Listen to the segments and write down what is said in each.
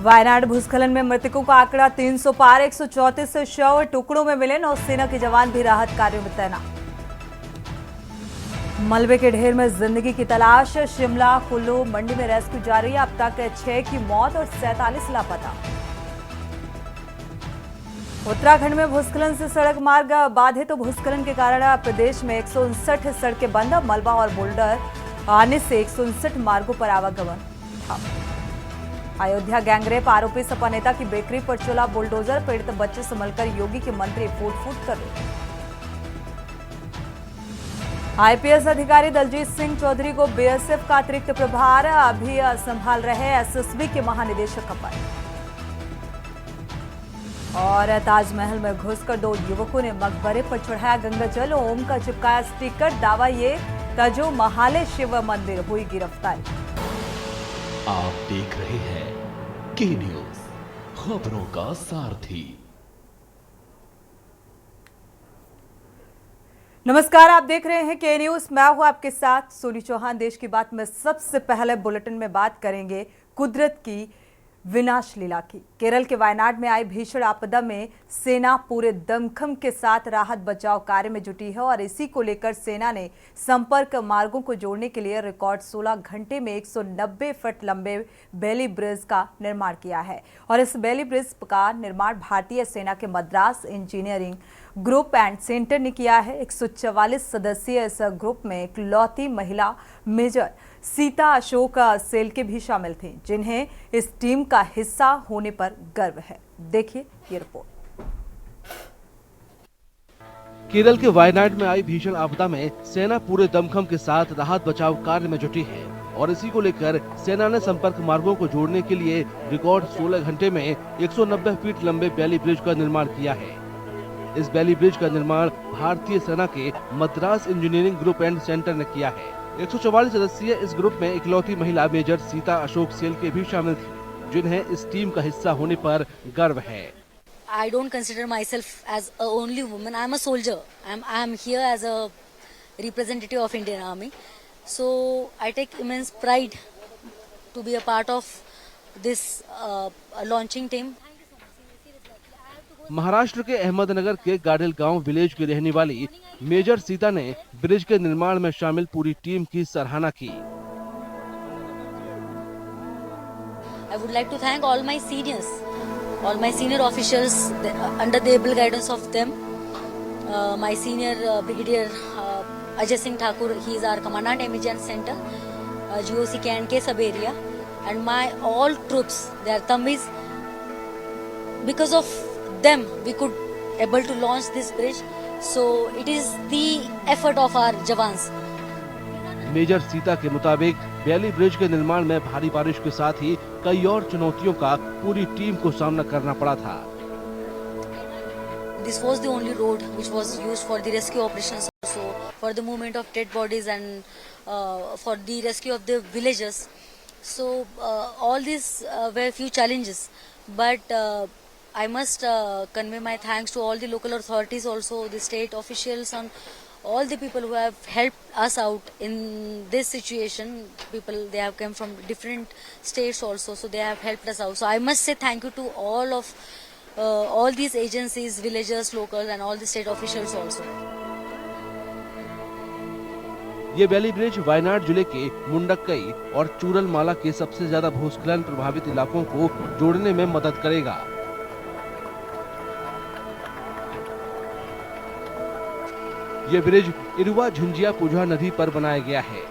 वायनाड भूस्खलन में मृतकों का आंकड़ा 300 पार, 134 शव टुकड़ों में मिले। नौसेना के जवान भी राहत कार्यों में तैनात। मलबे के ढेर में जिंदगी की तलाश, शिमला, कुल्लू, मंडी में रेस्क्यू जारी। अब तक 6 की मौत और 47 लापता। उत्तराखंड में भूस्खलन से सड़क मार्ग बाधित। तो भूस्खलन के कारण प्रदेश में 159 सड़कें बंद। मलबा और बोल्डर आने से 159 मार्गों पर आवागमन ठप। अयोध्या गैंगरेप आरोपी सपा नेता की बेकरी पर चला बुलडोजर। पीड़ित बच्चे संभलकर योगी के मंत्री फूट फूट कर रहे। आईपीएस अधिकारी दलजीत सिंह चौधरी को बीएसएफ का अतिरिक्त प्रभार अभी संभाल रहे एसएसबी के महानिदेशक का पद। और ताजमहल में घुसकर 2 युवकों ने मकबरे पर चढ़ाया गंगाजल। ओम का चिपकाया स्टिकर। दावा ये तजो महाले शिव मंदिर। हुई गिरफ्तारी। आप देख रहे हैं के न्यूज, खबरों का सारथी। नमस्कार, आप देख रहे हैं के न्यूज। मैं हूं आपके साथ सोनी चौहान। देश की बात में सबसे पहले बुलेटिन में बात करेंगे कुदरत की विनाश लीला की। केरल के वायनाड में आई भीषण आपदा में सेना पूरे दमखम के साथ राहत बचाव कार्य में जुटी है और इसी को लेकर सेना ने संपर्क मार्गों को जोड़ने के लिए रिकॉर्ड 16 घंटे में 190 फुट लंबे बेली ब्रिज का निर्माण किया है। और इस बेली ब्रिज का निर्माण भारतीय सेना के Madras engineering group and centre ने किया है। 144 सदस्यीय इस ग्रुप में इकलौती महिला मेजर सीता अशोक सेल्के भी शामिल थी, जिन्हें इस टीम का हिस्सा होने पर गर्व है। देखिए ये रिपोर्ट। केरल के वायनाड में आई भीषण आपदा में सेना पूरे दमखम के साथ राहत बचाव कार्य में जुटी है और इसी को लेकर सेना ने संपर्क मार्गों को जोड़ने के लिए रिकॉर्ड 16 घंटे में 190 फीट लंबे बेली ब्रिज का निर्माण किया है। इस बेली ब्रिज का निर्माण भारतीय सेना के Madras engineering group and centre ने किया है। 144 सदस्यीय इस ग्रुप में इकलौती महिला मेजर सीता अशोक सेल्के भी शामिल थी, जिन्हें इस टीम का हिस्सा होने पर गर्व है। I don't consider myself as a only woman. I'm a soldier. I'm here as a representative of Indian Army. So I take immense pride to be a part of this launching team. Maharashtra के अहमदनगर के गाडेल गांव village की रहने वाली major Sita ने bridge के निर्माण में शामिल पूरी टीम की सराहना की। I would like to thank all my seniors, all my senior officials under the able guidance of them. My senior brigadier Ajay Singh Thakur, he is our commandant Emergency Center, GOC K&K sub area, and my all troops, they are Tambis. Because of them we could able to launch this bridge, so it is the effort of our jawans. Major Sita के मुताबिक बेली bridge के निर्माण में भारी बारिश के साथ ही कई और चुनौतियों का पूरी टीम को सामना करना पड़ा था। This was the only road which was used for the rescue operations, also for the movement of dead bodies and for the rescue of the villagers. So all these were few challenges, but I must convey my thanks to all the local authorities, also the state officials, and all the people who have helped us out in this situation. People, they have come from different states also, so they have helped us out. So I must say thank you to all these agencies, villagers, locals, and all the state officials also. ये बेली bridge Wayanad जिले के मुंडक्कई और चूरलमाला के सबसे ज्यादा भूस्खलन प्रभावित इलाकों को जोड़ने में मदद करेगा। ये ब्रिज इरुवा झुंझिया पुझा नदी पर बनाया गया है।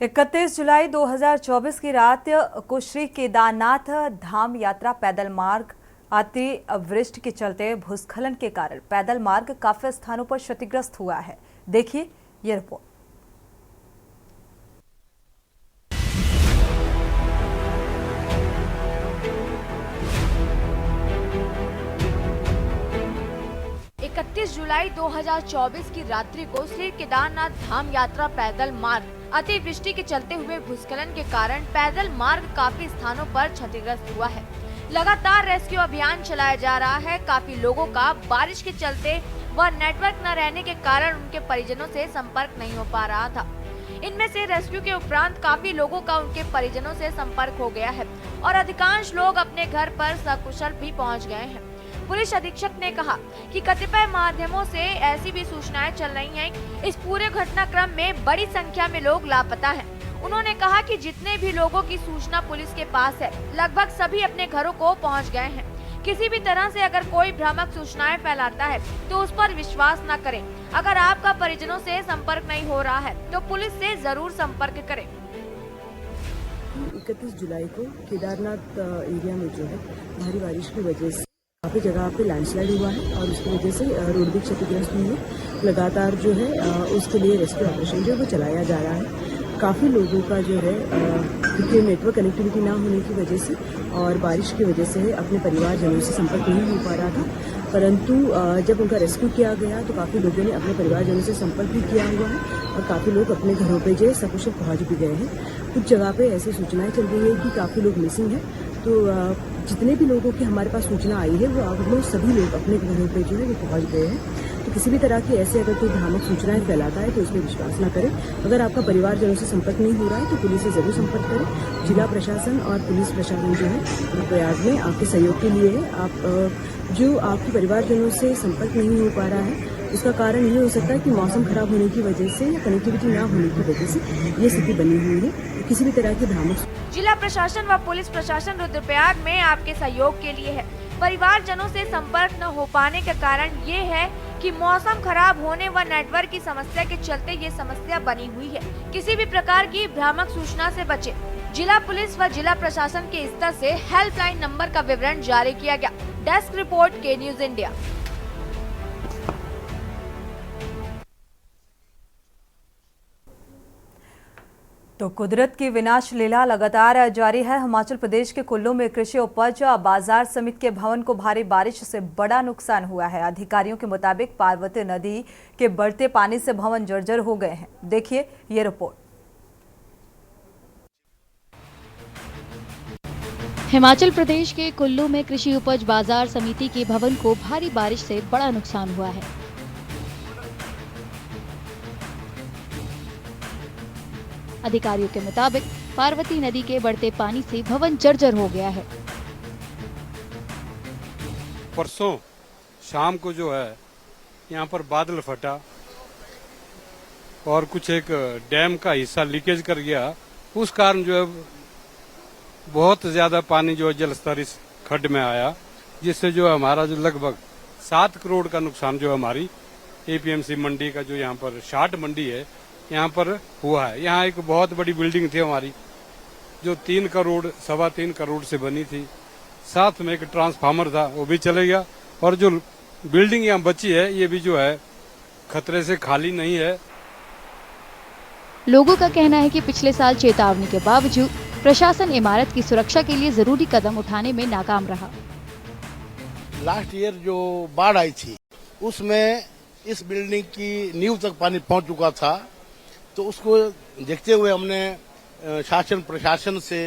31 जुलाई 2024 की रात को श्री केदारनाथ धाम यात्रा पैदल मार्ग अतिवृष्टि के चलते भूस्खलन के कारण पैदल मार्ग काफी स्थानों पर क्षतिग्रस्त हुआ है। देखिए ये रिपोर्ट। जुलाई 2024 की रात्रि को श्री केदारनाथ धाम यात्रा पैदल मार्ग अतिवृष्टि के चलते हुए भूस्खलन के कारण पैदल मार्ग काफी स्थानों पर क्षतिग्रस्त हुआ है। लगातार रेस्क्यू अभियान चलाया जा रहा है। काफी लोगों का बारिश के चलते व नेटवर्क न रहने के कारण उनके परिजनों से संपर्क नहीं हो पा रहा था। इनमें से रेस्क्यू के उपरांत काफी लोगों का उनके परिजनों से संपर्क हो गया है और अधिकांश लोग अपने घर पर सकुशल भी पहुंच गए हैं। पुलिस अधीक्षक ने कहा कि कतिपय माध्यमों से ऐसी भी सूचनाएं चल रही हैं। इस पूरे घटनाक्रम में बड़ी संख्या में लोग लापता हैं। उन्होंने कहा कि जितने भी लोगों की सूचना पुलिस के पास है, लगभग सभी अपने घरों को पहुंच गए हैं। किसी भी तरह से अगर कोई भ्रामक सूचनाएं फैलाता है तो उस पर विश्वास न करें। अगर आपका परिजनों से संपर्क नहीं हो रहा है तो पुलिस से जरूर संपर्क करें। 31 जुलाई को केदारनाथ एरिया में जो है भारी बारिश की वजह से काफ़ी जगह पे लैंडस्लाइड हुआ है और उसकी वजह से रोड भी क्षतिग्रस्त हुई है। लगातार जो है उसके लिए रेस्क्यू ऑपरेशन जो है वो चलाया जा रहा है। काफ़ी लोगों का जो है क्योंकि नेटवर्क कनेक्टिविटी ना होने की वजह से और बारिश की वजह से अपने परिवारजनों से संपर्क नहीं हो पा रहा था, परंतु जब उनका रेस्क्यू किया गया तो काफ़ी लोगों ने अपने परिवारजनों से संपर्क भी किया हुआ है और काफ़ी लोग अपने घरों पे जो है सकुशल पहुँच भी गए हैं। कुछ जगह पे ऐसी सूचनाएं चल रही है कि काफ़ी लोग मिसिंग हैं, तो जितने भी लोगों की हमारे पास सूचना आई है वो ऑलमोस्ट सभी लोग अपने घरों पे जो है वो पहुँच गए हैं। तो किसी भी तरह की ऐसे अगर कोई भ्रामक सूचनाएं फैलाता है तो उसमें विश्वास न करें। अगर आपका परिवारजनों से संपर्क नहीं हो रहा है तो पुलिस से जरूर संपर्क करें। जिला प्रशासन और पुलिस प्रशासन जो है रुद्रप्रयाग में आपके सहयोग के लिए है। आप जो आपके परिवारजनों से संपर्क नहीं हो पा रहा है उसका कारण ये हो सकता है कि मौसम खराब होने की वजह से या कनेक्टिविटी ना होने की वजह से ये स्थिति बनी हुई है। किसी भी तरह की भ्रामक जिला प्रशासन व पुलिस प्रशासन रुद्रप्रयाग में आपके सहयोग के लिए है। परिवारजनों से संपर्क न हो पाने का कारण ये है कि मौसम खराब होने व नेटवर्क की समस्या के चलते ये समस्या बनी हुई है। किसी भी प्रकार की भ्रामक सूचना से बचे। जिला पुलिस व जिला प्रशासन के स्तर से हेल्पलाइन नंबर का विवरण जारी किया गया। डेस्क रिपोर्ट के न्यूज इंडिया। तो कुदरत की विनाश लीला लगातार जारी है। हिमाचल प्रदेश के कुल्लू में कृषि उपज बाजार समिति के भवन को भारी बारिश से बड़ा नुकसान हुआ है। अधिकारियों के मुताबिक पार्वती नदी के बढ़ते पानी से भवन जर्जर हो गए हैं। देखिए ये रिपोर्ट। हिमाचल प्रदेश के कुल्लू में कृषि उपज बाजार समिति के भवन को भारी बारिश से बड़ा नुकसान हुआ है। अधिकारियों के मुताबिक पार्वती नदी के बढ़ते पानी से भवन जर्जर हो गया है। परसों शाम को जो है यहाँ पर बादल फटा और कुछ एक डैम का हिस्सा लीकेज कर गया। उस कारण जो है बहुत ज्यादा पानी जो है जल स्तर इस खड्ड में आया, जिससे जो है हमारा जो लगभग 7 करोड़ का नुकसान जो हमारी एपीएमसी मंडी का जो यहाँ पर शाट मंडी है यहाँ पर हुआ है। यहाँ एक बहुत बड़ी बिल्डिंग थी हमारी जो 3 करोड़ 3.25 करोड़ से बनी थी। साथ में एक ट्रांसफार्मर था, वो भी चले गया और जो बिल्डिंग यहाँ बची है ये भी जो है खतरे से खाली नहीं है। लोगों का कहना है कि पिछले साल चेतावनी के बावजूद प्रशासन इमारत की सुरक्षा के लिए जरूरी कदम उठाने में नाकाम रहा। लास्ट ईयर जो बाढ़ आई थी उसमें इस बिल्डिंग की नींव तक पानी पहुंच चुका था, तो उसको देखते हुए हमने शासन प्रशासन से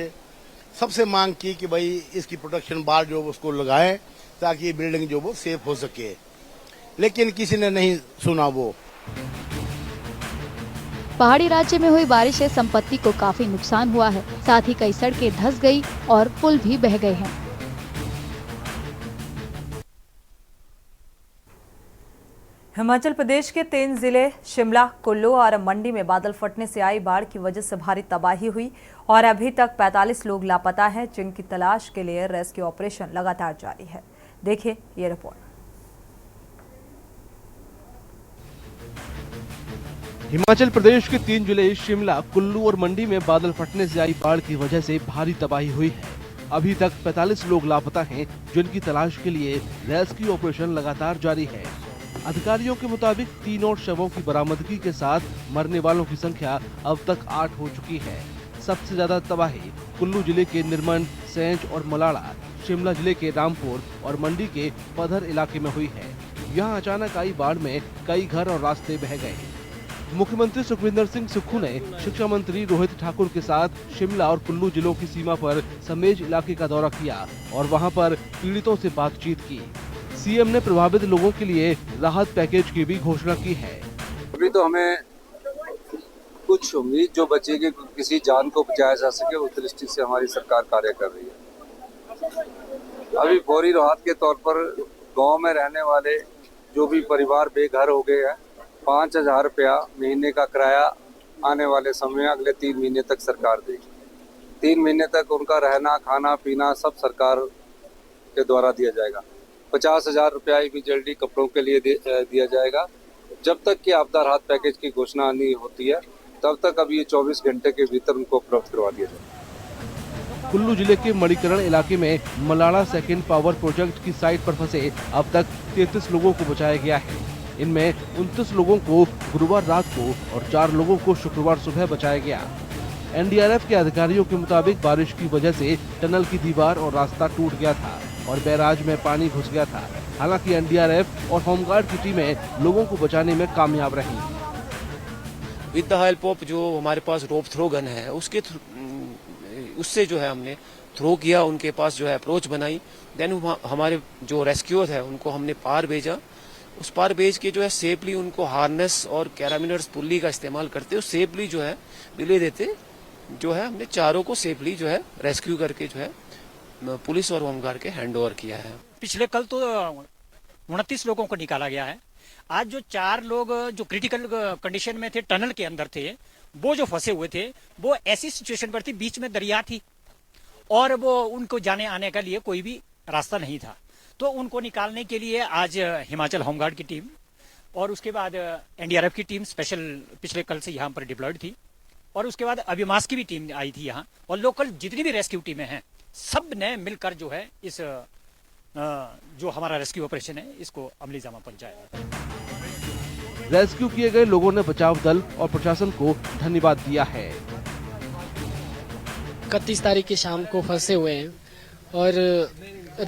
सबसे मांग की कि भाई इसकी प्रोटेक्शन बार जो उसको लगाएं ताकि ये बिल्डिंग जो वो सेफ हो सके, लेकिन किसी ने नहीं सुना। वो पहाड़ी राज्य में हुई बारिश से संपत्ति को काफी नुकसान हुआ है। साथ ही कई सड़कें धंस गई और पुल भी बह गए हैं। हिमाचल प्रदेश के 3 जिले शिमला, कुल्लू और मंडी में बादल फटने से आई बाढ़ की वजह से भारी तबाही हुई और अभी तक 45 लोग लापता हैं, जिनकी तलाश के लिए रेस्क्यू ऑपरेशन लगातार जारी है। देखिए ये रिपोर्ट। हिमाचल प्रदेश के 3 जिले शिमला, कुल्लू और मंडी में बादल फटने से आई बाढ़ की वजह से भारी तबाही हुई है। अभी तक 45 लोग लापता हैं, जिनकी तलाश के लिए रेस्क्यू ऑपरेशन लगातार जारी है। अधिकारियों के मुताबिक 3 और शवों की बरामदगी के साथ मरने वालों की संख्या अब तक 8 हो चुकी है। सबसे ज्यादा तबाही कुल्लू जिले के निर्मंड, सेंच और मलाड़ा, शिमला जिले के रामपुर और मंडी के पधर इलाके में हुई है। यहाँ अचानक आई बाढ़ में कई घर और रास्ते बह गए। मुख्यमंत्री सुखविंदर सिंह सुक्खू ने शिक्षा मंत्री रोहित ठाकुर के साथ शिमला और कुल्लू जिलों की सीमा पर समेज इलाके का दौरा किया और वहां पर पीड़ितों से बातचीत की। सीएम ने प्रभावित लोगों के लिए राहत पैकेज की भी घोषणा की है। अभी तो हमें कुछ उम्मीद जो बचेगी किसी जान को बचाया जा सके उस दृष्टि से हमारी सरकार कार्य कर रही है। अभी फौरी राहत के तौर पर गांव में रहने वाले जो भी परिवार बेघर हो गए हैं 5,000 रुपया महीने का किराया आने वाले समय अगले 3 महीने तक सरकार देगी। 3 महीने तक उनका रहना खाना पीना सब सरकार के द्वारा दिया जाएगा। 50,000 रुपया इमीडिएटली कपड़ों के लिए दिया जाएगा। जब तक कि आपदा राहत पैकेज की घोषणा नहीं होती है तब तक अब ये 24 घंटे के भीतर उनको उपलब्ध करवा दिया जाएगा। कुल्लू जिले के मणिकरण इलाके में मलाड़ा सेकेंड पावर प्रोजेक्ट की साइट पर फंसे अब तक 33 लोगों को बचाया गया है। इनमें 29 लोगों को गुरुवार रात को और 4 लोगों को शुक्रवार सुबह बचाया गया। एनडीआरएफ के अधिकारियों के मुताबिक बारिश की वजह से टनल की दीवार और रास्ता टूट गया था और बैराज में पानी घुस गया था। हालांकि एनडीआरएफ और होमगार्ड की टीमें लोगों को बचाने में कामयाब रही। विद द हेल्प ऑफ जो हमारे पास रोप थ्रो गन है उससे जो है हमने थ्रो किया, उनके पास जो है अप्रोच बनाई। देन हमारे जो रेस्क्यूअर है उनको हमने पार भेजा। उस पार भेज के जो है सेफली उनको हार्नेस और कैराबिनर्स पुल्ली का इस्तेमाल करते हुए सेफली जो है डिले देते जो है हमने चारों को सेफली जो है रेस्क्यू करके जो है पुलिस और होमगार्ड के हैंड ओवर किया है। पिछले कल तो 29 लोगों को निकाला गया है। आज जो 4 लोग जो क्रिटिकल कंडीशन में थे, टनल के अंदर थे, वो जो फंसे हुए थे वो ऐसी सिचुएशन पर थी, बीच में दरिया थी और वो उनको जाने आने के लिए कोई भी रास्ता नहीं था। तो उनको निकालने के लिए आज हिमाचल होमगार्ड की टीम और उसके बाद एनडीआरएफ की टीम स्पेशल पिछले कल से यहाँ पर डिप्लॉयड थी और उसके बाद अभिमास की भी टीम आई थी यहाँ और लोकल जितनी भी रेस्क्यू टीमें हैं सब ने मिलकर जो है इस जो हमारा रेस्क्यू ऑपरेशन है इसको अमली जामा पहुंचाया। रेस्क्यू किए गए लोगों ने बचाव दल और प्रशासन को धन्यवाद दिया है। 31 तारीख की शाम को फंसे हुए हैं और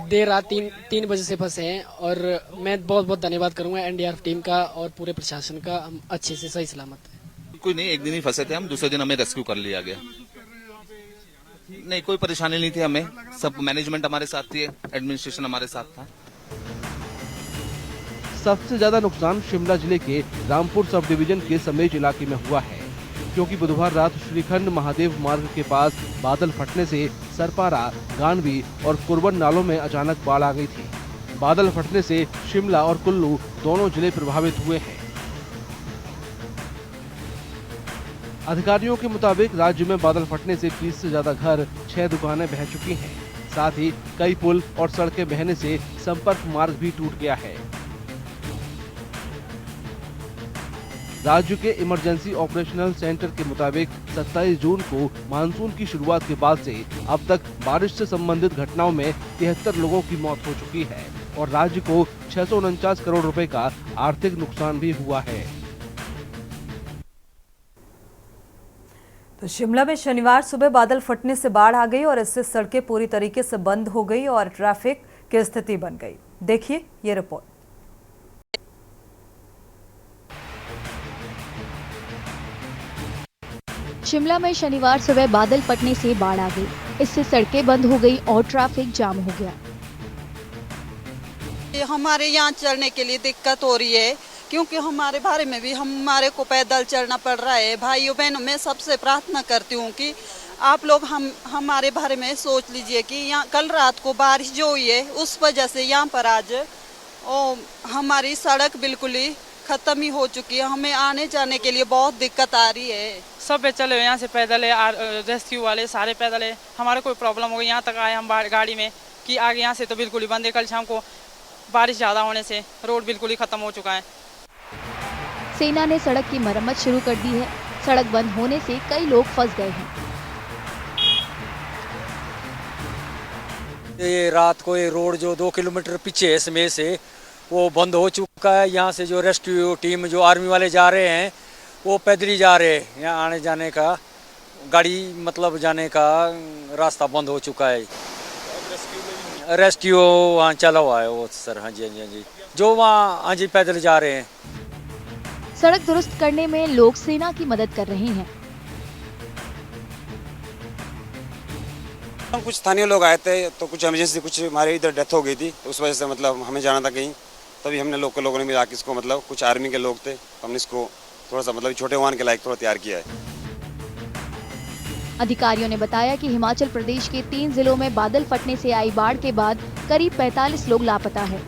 देर रात 3 बजे से फंसे हैं और मैं बहुत बहुत धन्यवाद करूंगा एनडीआरएफ टीम का और पूरे प्रशासन का। हम अच्छे से सही सलामत है। कोई नहीं, एक दिन ही फंसे थे हम, दूसरे दिन हमें रेस्क्यू कर लिया गया। नहीं, कोई परेशानी नहीं थी हमें, सब मैनेजमेंट हमारे साथ थी, एडमिनिस्ट्रेशन हमारे साथ था। सबसे ज्यादा नुकसान शिमला जिले के रामपुर सब डिवीजन के समेज इलाके में हुआ है, क्योंकि बुधवार रात श्रीखंड महादेव मार्ग के पास बादल फटने से सरपारा, गानवी और कुरबन नालों में अचानक बाढ़ आ गई थी। बादल फटने से शिमला और कुल्लू दोनों जिले प्रभावित हुए हैं। अधिकारियों के मुताबिक राज्य में बादल फटने से 30 से ज्यादा घर, 6 दुकानें बह चुकी हैं। साथ ही कई पुल और सड़कें बहने से संपर्क मार्ग भी टूट गया है। राज्य के इमरजेंसी ऑपरेशनल सेंटर के मुताबिक 27 जून को मानसून की शुरुआत के बाद से अब तक बारिश से संबंधित घटनाओं में 73 लोगों की मौत हो चुकी है और राज्य को 649 करोड़ रुपए का आर्थिक नुकसान भी हुआ है। तो शिमला में शनिवार सुबह बादल फटने से बाढ़ आ गई और इससे सड़कें पूरी तरीके से बंद हो गई और ट्रैफिक की स्थिति बन गई। देखिए ये रिपोर्ट। शिमला में शनिवार सुबह बादल फटने से बाढ़ आ गई। इससे सड़कें बंद हो गई और ट्रैफिक जाम हो गया। हमारे यहाँ चलने के लिए दिक्कत हो रही है क्योंकि हमारे बारे में भी हमारे को पैदल चलना पड़ रहा है। भाइयों बहनों मैं सबसे प्रार्थना करती हूँ कि आप लोग हमारे बारे में सोच लीजिए कि यहाँ कल रात को बारिश जो हुई है उस वजह से यहाँ पर आज हमारी सड़क बिल्कुल ही खत्म ही हो चुकी है। हमें आने जाने के लिए बहुत दिक्कत आ रही है। सब चले यहाँ से पैदल है, रेस्क्यू वाले सारे पैदल है। हमारे कोई प्रॉब्लम हो गई यहाँ तक आए हम गाड़ी में कि आगे यहाँ से तो बिल्कुल ही बंद है। कल शाम को बारिश ज़्यादा होने से रोड बिल्कुल ही खत्म हो चुका है। सेना ने सड़क की मरम्मत शुरू कर दी है। सड़क बंद होने से कई लोग फंस गए हैं। ये रात को ये रोड जो 2 किलोमीटर पीछे है इसमें से वो बंद हो चुका है। यहाँ से जो रेस्क्यू टीम जो आर्मी वाले जा रहे हैं वो पैदल ही जा रहे हैं। यहाँ आने जाने का गाड़ी मतलब जाने का रास्ता बंद हो चुका है। रेस्क्यू वहाँ चला हुआ है वो सर। हाँ जी हाँ जी जो वहाँ हाँ जी पैदल जा रहे हैं। सड़क दुरुस्त करने में लोग सेना की मदद कर रहे हैं। हम कुछ स्थानीय लोग आए थे तो कुछ इमरजेंसी कुछ हमारे इधर डेथ हो गई थी उस वजह से मतलब हमें जाना था कहीं, तभी हमने लोकल लोगों ने मिला के इसको मतलब कुछ आर्मी के लोग थे हमने इसको थोड़ा सा मतलब छोटे वाहन के लायक थोड़ा तैयार किया है। अधिकारियों ने बताया कि हिमाचल प्रदेश के 3 जिलों में बादल फटने से आई बाढ़ के बाद करीब 45 लोग लापता है।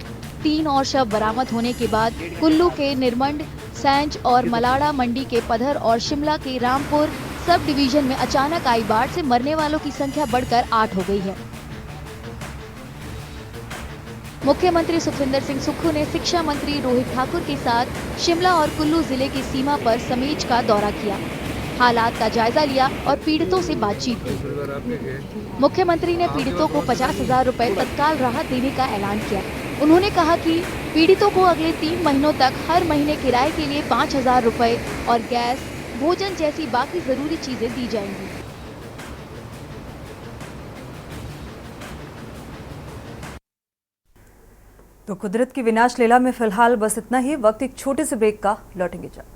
3 और शव बरामद होने के बाद कुल्लू के निरमंड, सैंज और मलाड़ा, मंडी के पधर और शिमला के रामपुर सब डिवीजन में अचानक आई बाढ़ से मरने वालों की संख्या बढ़कर 8 हो गई है। मुख्यमंत्री सुखविंदर सिंह सुक्खू ने शिक्षा मंत्री रोहित ठाकुर के साथ शिमला और कुल्लू जिले की सीमा पर समीज का दौरा किया, हालात का जायजा लिया और पीड़ितों से बातचीत की। मुख्यमंत्री ने पीड़ितों को 50,000 रुपए तत्काल राहत देने का ऐलान किया। उन्होंने कहा कि पीड़ितों को अगले 3 महीनों तक हर महीने किराए के लिए 5,000 रुपए और गैस, भोजन जैसी बाकी जरूरी चीजें दी जाएंगी। तो कुदरत की विनाश लीला में फिलहाल बस इतना ही। वक्त एक छोटे से ब्रेक का, लौटेंगे जल्द।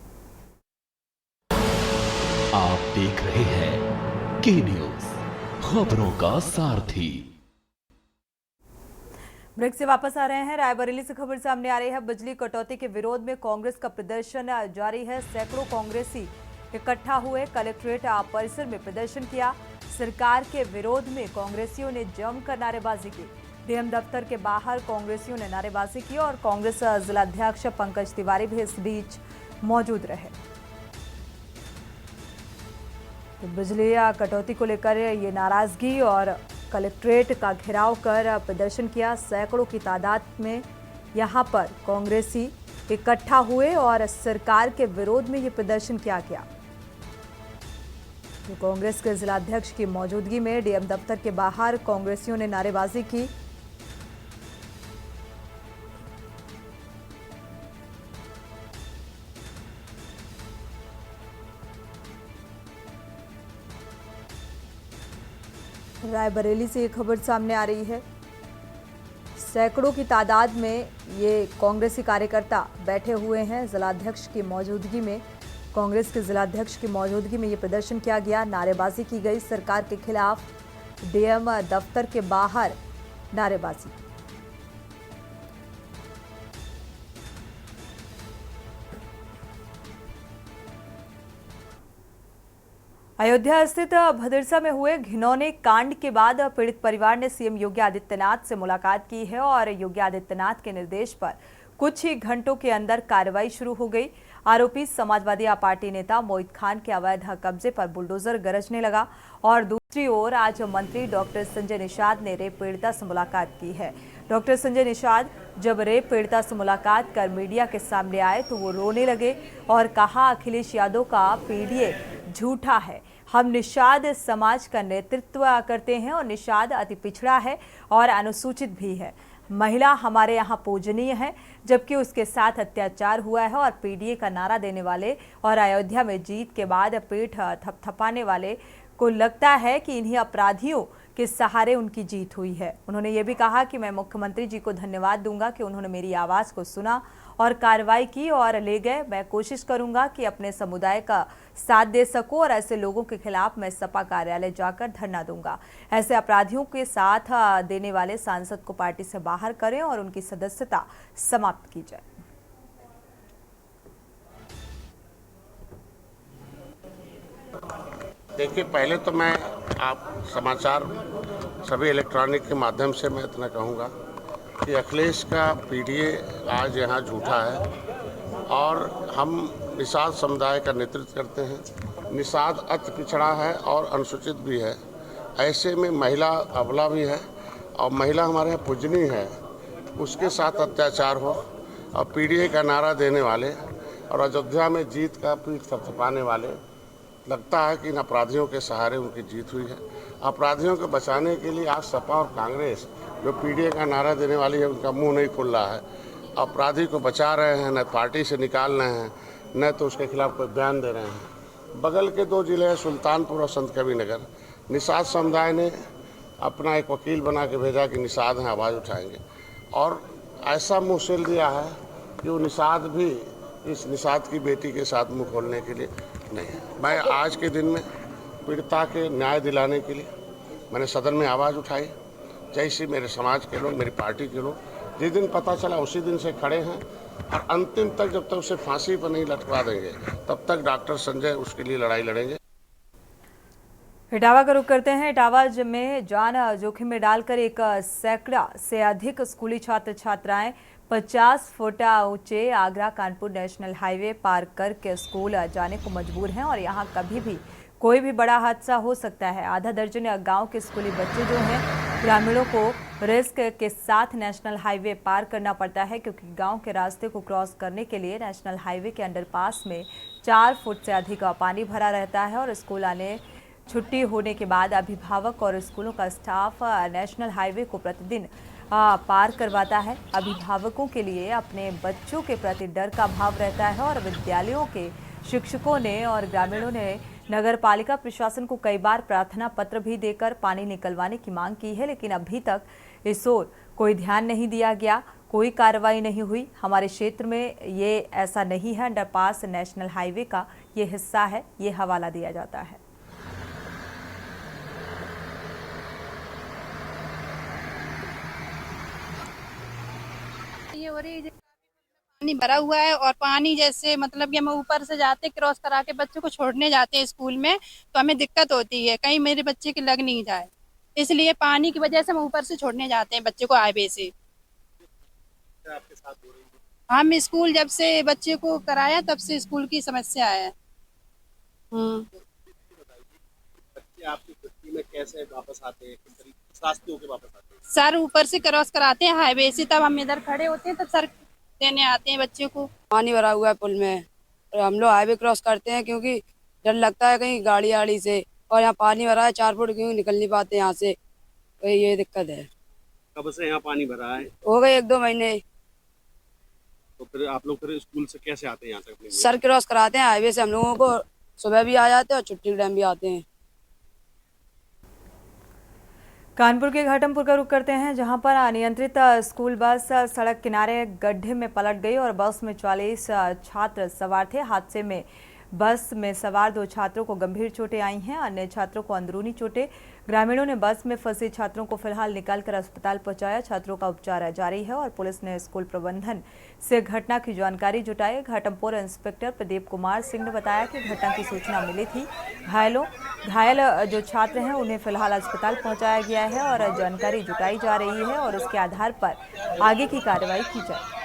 आप देख रहे हैं के न्यूज, खबरों का सारथी। ब्रेक से वापस आ रहे हैं। रायबरेली से खबर सामने आ रही है। बिजली कटौती के विरोध में कांग्रेस का प्रदर्शन जारी है। सैकड़ों कांग्रेसी इकट्ठा हुए कलेक्ट्रेट परिसर में प्रदर्शन किया। सरकार के विरोध में कांग्रेसियों ने जमकर नारेबाजी की। डीएम दफ्तर के बाहर कांग्रेसियों ने नारेबाजी की और कांग्रेस जिलाध्यक्ष पंकज तिवारी भी इस बीच मौजूद रहे। तो बिजली कटौती को लेकर ये नाराजगी और कलेक्ट्रेट का घेराव कर प्रदर्शन किया। सैकड़ों की तादाद में यहां पर कांग्रेसी इकट्ठा हुए और सरकार के विरोध में ये प्रदर्शन किया गया। तो कांग्रेस के जिलाध्यक्ष की मौजूदगी में डीएम दफ्तर के बाहर कांग्रेसियों ने नारेबाजी की। रायबरेली से ये खबर सामने आ रही है। सैकड़ों की तादाद में ये कांग्रेसी कार्यकर्ता बैठे हुए हैं। जिलाध्यक्ष की मौजूदगी में, कांग्रेस के जिलाध्यक्ष की मौजूदगी में ये प्रदर्शन किया गया। नारेबाजी की गई सरकार के खिलाफ। डीएम दफ्तर के बाहर नारेबाजी। अयोध्या स्थित भदरसा में हुए घिनौने कांड के बाद पीड़ित परिवार ने सीएम योगी आदित्यनाथ से मुलाकात की है और योगी आदित्यनाथ के निर्देश पर कुछ ही घंटों के अंदर कार्रवाई शुरू हो गई। आरोपी समाजवादी पार्टी नेता मोहित खान के अवैध कब्जे पर बुलडोजर गरजने लगा और दूसरी ओर आज मंत्री डॉक्टर संजय निषाद ने रेप पीड़िता से मुलाकात की है। डॉक्टर संजय निषाद जब रेप पीड़िता से मुलाकात कर मीडिया के सामने आए तो वो रोने लगे और कहा, अखिलेश यादव का पीडीए झूठा है। हम निषाद समाज का नेतृत्व करते हैं और निषाद अति पिछड़ा है और अनुसूचित भी है। महिला हमारे यहाँ पूजनीय है, जबकि उसके साथ अत्याचार हुआ है और पीडीए का नारा देने वाले और अयोध्या में जीत के बाद पीठ थपथपाने वाले को लगता है कि इन्हीं अपराधियों के सहारे उनकी जीत हुई है। उन्होंने ये भी कहा कि मैं मुख्यमंत्री जी को धन्यवाद दूंगा कि उन्होंने मेरी आवाज़ को सुना और कार्रवाई की और ले गए। मैं कोशिश करूंगा कि अपने समुदाय का साथ दे सकूं और ऐसे लोगों के खिलाफ मैं सपा कार्यालय जाकर धरना दूंगा। ऐसे अपराधियों के साथ देने वाले सांसद को पार्टी से बाहर करें और उनकी सदस्यता समाप्त की जाए। देखिए, पहले तो मैं आप समाचार सभी इलेक्ट्रॉनिक के माध्यम से मैं इतना कहूँगा कि अखिलेश का पीडीए आज यहाँ झूठा है और हम निषाद समुदाय का नेतृत्व करते हैं। निषाद अति पिछड़ा है और अनुसूचित भी है। ऐसे में महिला अबला भी है और महिला हमारे यहाँ पूजनीय है। उसके साथ अत्याचार हो और पीडीए का नारा देने वाले और अयोध्या में जीत का पीठ थपथपाने वाले, लगता है कि इन अपराधियों के सहारे उनकी जीत हुई है। अपराधियों को बचाने के लिए आज सपा और कांग्रेस जो पीडीए का नारा देने वाली है उनका मुंह नहीं खुल रहा है। अपराधी को बचा रहे हैं, न पार्टी से निकाल रहे हैं, न तो उसके खिलाफ कोई बयान दे रहे हैं। बगल के 2 जिले हैं सुल्तानपुर और संत कबीरनगर। निषाद समुदाय ने अपना एक वकील बना के भेजा कि निषाद हैं, आवाज़ उठाएंगे और ऐसा मुँह सिल दिया है कि वो निषाद भी इस निषाद की बेटी के साथ मुँह खोलने के लिए नहीं है। मैं आज के दिन में पीड़िता के न्याय दिलाने के लिए मैंने सदन में आवाज़ उठाई। जैसे मेरे समाज के लोग, मेरी पार्टी के लोग जिस दिन पता चला उसी दिन से खड़े हैं और अंतिम तक जब तक उसे फांसी पर नहीं लटका देंगे तब तक डॉक्टर संजय उसके लिए लड़ाई लड़ेंगे। इटावा का रुख करते हैं। इटावा में जान जोखिम में डालकर एक सैकड़ा से अधिक स्कूली छात्र छात्राएं 50 फुट ऊंचे आगरा कानपुर नेशनल हाईवे पार करके स्कूल जाने को मजबूर हैं और यहां कभी भी कोई भी बड़ा हादसा हो सकता है। आधा दर्जन गांव के स्कूली बच्चे जो हैं, ग्रामीणों को रिस्क के साथ नेशनल हाईवे पार करना पड़ता है क्योंकि गांव के रास्ते को क्रॉस करने के लिए नेशनल हाईवे के अंडरपास में 4 फुट से अधिक पानी भरा रहता है और स्कूल आने छुट्टी होने के बाद अभिभावक और स्कूलों का स्टाफ नेशनल हाईवे को प्रतिदिन पार करवाता है। अभिभावकों के लिए अपने बच्चों के प्रति डर का भाव रहता है और विद्यालयों के शिक्षकों ने और ग्रामीणों ने नगर पालिका प्रशासन को कई बार प्रार्थना पत्र भी देकर पानी निकलवाने की मांग की है, लेकिन अभी तक इस ओर कोई ध्यान नहीं दिया गया, कोई कार्रवाई नहीं हुई। हमारे क्षेत्र में ये ऐसा नहीं है, अंडरपास नेशनल हाईवे का ये हिस्सा है, ये हवाला दिया जाता है। पानी भरा हुआ है और पानी जैसे मतलब कि हम ऊपर से जाते क्रॉस करा के बच्चों को छोड़ने जाते हैं स्कूल में, तो हमें दिक्कत होती है कहीं मेरे बच्चे की लग नहीं जाए, इसलिए पानी की वजह से हम ऊपर से छोड़ने जाते हैं बच्चे को हाईवे से। आपके साथ हो रही है? हम स्कूल जब से बच्चे को कराया तब से स्कूल की समस्या है। बच्चे आपकी छुट्टी में कैसे वापस आते हैं, किस तरीके रास्ते होके वापस आते हैं? सर ऊपर से क्रॉस कराते हैं हाईवे से, तब हम इधर खड़े होते हैं तब सर देने आते हैं बच्चे को। पानी भरा हुआ है पुल में और हम लोग हाईवे क्रॉस करते हैं क्योंकि डर लगता है कहीं गाड़ी आड़ी से, और यहाँ पानी भरा है 4 फुट, क्यों निकल नहीं पाते यहाँ से, वही ये दिक्कत है। कब से यहाँ पानी भरा है? हो गए 1-2 महीने। तो फिर आप लोग फिर स्कूल से कैसे आते हैं यहाँ तक? सर क्रॉस कराते हैं हाईवे से, हम लोगों को सुबह भी आ जाते हैं और छुट्टी के टाइम भी आते हैं। कानपुर के घाटमपुर का रुख करते हैं, जहां पर अनियंत्रित स्कूल बस सड़क किनारे गड्ढे में पलट गई और बस में 40 छात्र सवार थे। हादसे में बस में सवार 2 छात्रों को गंभीर चोटें आई हैं, अन्य छात्रों को अंदरूनी चोटें। ग्रामीणों ने बस में फंसे छात्रों को फिलहाल निकालकर अस्पताल पहुंचाया। छात्रों का उपचार जारी है और पुलिस ने स्कूल प्रबंधन से घटना की जानकारी जुटाई। घाटमपुर इंस्पेक्टर प्रदीप कुमार सिंह ने बताया कि घटना की सूचना मिली थी। घायल जो छात्र हैं उन्हें फिलहाल अस्पताल पहुंचाया गया है और जानकारी जुटाई जा रही है और उसके आधार पर आगे की कार्रवाई की जाए।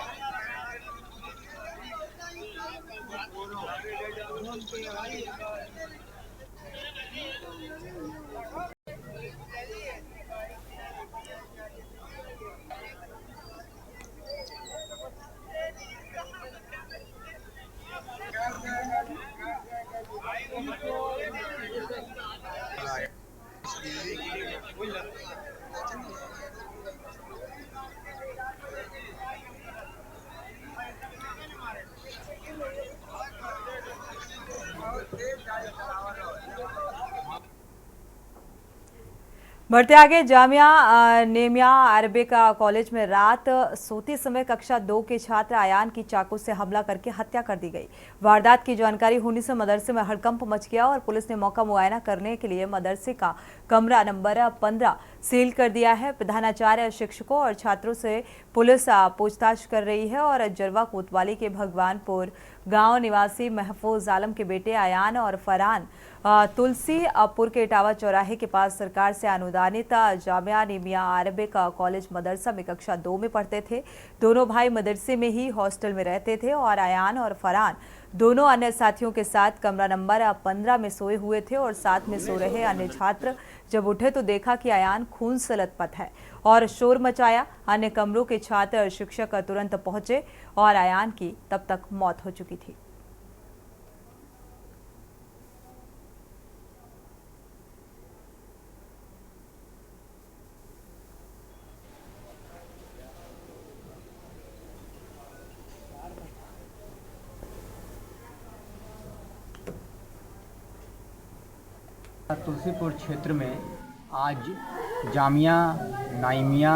बढ़ते आगे, जामिया नेमिया अरबिक कॉलेज में रात सोते समय कक्षा 2 के छात्र आयान की चाकू से हमला करके हत्या कर दी गई। वारदात की जानकारी होने से मदरसे में हड़कंप मच गया और पुलिस ने मौका मुआयना करने के लिए मदरसे का कमरा नंबर 15 सील कर दिया है। प्रधानाचार्य, शिक्षकों और छात्रों से पुलिस पूछताछ कर रही है और जरवा कोतवाली के भगवानपुर गांव निवासी महफूज आलम के बेटे आयान और फरहान तुलसीपुर के इटावा चौराहे के पास सरकार से अनुदानित जामिया नेमिया अरबिक कॉलेज मदरसा में कक्षा 2 में पढ़ते थे। दोनों भाई मदरसे में ही हॉस्टल में रहते थे और आयान और फरहान दोनों अन्य साथियों के साथ कमरा नंबर 15 में सोए हुए थे और साथ में सो रहे अन्य छात्र जब उठे तो देखा कि आयान खून से लथपथ है और शोर मचाया। अन्य कमरों के छात्र और शिक्षक तुरंत पहुंचे और आयान की तब तक मौत हो चुकी थी। तुलसीपुर क्षेत्र में आज जामिया नाइमिया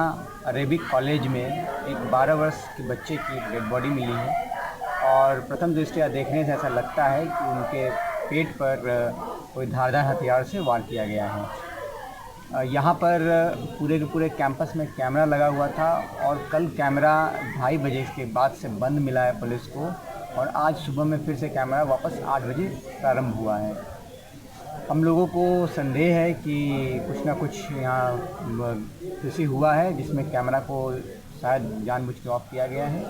अरेबिक कॉलेज में एक 12 वर्ष के बच्चे की डेड बॉडी मिली है और प्रथम दृष्टया देखने से ऐसा लगता है कि उनके पेट पर कोई धारदार हथियार से वार किया गया है। यहाँ पर पूरे के पूरे कैंपस में कैमरा लगा हुआ था और कल कैमरा 2:30 बजे के बाद से बंद मिला है पुलिस को और आज सुबह में फिर से कैमरा वापस 8 बजे प्रारंभ हुआ है। हम लोगों को संदेह है कि कुछ ना कुछ यहाँ किसी हुआ है जिसमें कैमरा को शायद जानबूझ के ऑफ किया गया है,